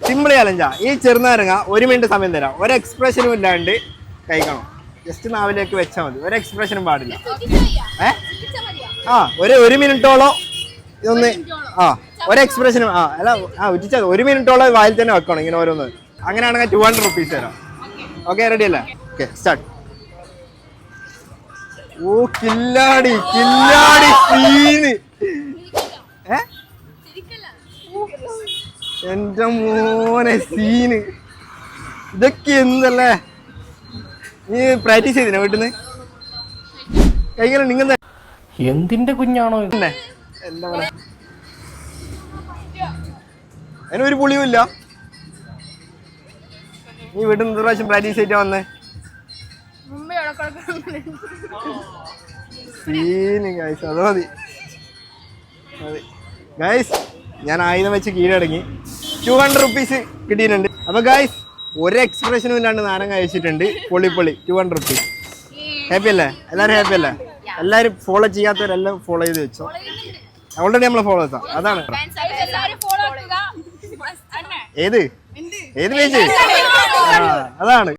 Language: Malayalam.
സിമ്പിൾ ചലഞ്ചാ. ഈ ചെറുനാരങ്ങ 1 മിനിറ്റ് സമയം തരാം. ഒരു എക്സ്പ്രഷനും ഇല്ലാണ്ട് കഴിക്കണം. ജസ്റ്റ് നാവിലേക്ക് വെച്ചാൽ മതി. ഒരു എക്സ്പ്രഷനും പാടില്ല. ഒരു മിനിറ്റോളം ഇതൊന്ന് ഒരു എക്സ്പ്രഷനും ഉറ്റിച്ചാൽ 1 മിനിറ്റോളം വായിൽ തന്നെ വെക്കണം ഇങ്ങനെ ഓരോന്ന്. അങ്ങനെയാണെങ്കിൽ 200 റുപ്പീസ് തരാം. ഓക്കെ, റെഡി അല്ലേ? Okay, start. ഓ കില്ലാടി സീന്. എന്റെ മോനെ സീന്. ഇതൊക്കെ എന്തല്ലേ? നീ പ്രാക്ടീസ് ചെയ്തിനാ വീട്ടിന്ന്? കഴിക്കണം നിങ്ങൾ എന്തിന്റെ കുഞ്ഞാണോ എന്താ പറയാ, അതിനൊരു പുളിയുമില്ല. നീ വീട്ടിൽ നിന്ന് പ്രാവശ്യം പ്രാക്ടീസ് ചെയ്തിട്ടാ വന്നേ? സീന് ഗൈസ്, അത് മതി ഗൈസ്. ഞാൻ ആയുധം വെച്ച് കീഴടങ്ങി. 200 റുപ്പീസ് കിട്ടിയിട്ടുണ്ട്. അപ്പൊ ഗൈസ് ഒരു എക്സ്പ്രഷനും ഇല്ലാണ്ട് നാരങ്ങ കഴിച്ചിട്ടുണ്ട്. പൊളി 200 റുപ്പീസ്. ഹാപ്പി അല്ലേ? എല്ലാവരും ഹാപ്പി അല്ലേ? എല്ലാവരും ഫോളോ ചെയ്യാത്തവരെല്ലാം ഫോളോ ചെയ്ത് വെച്ചോ. ഓൾറെഡി നമ്മൾ ഫോളോ ചെയ്താ. അതാണ് ഏത് പേജ്? അതാണ്.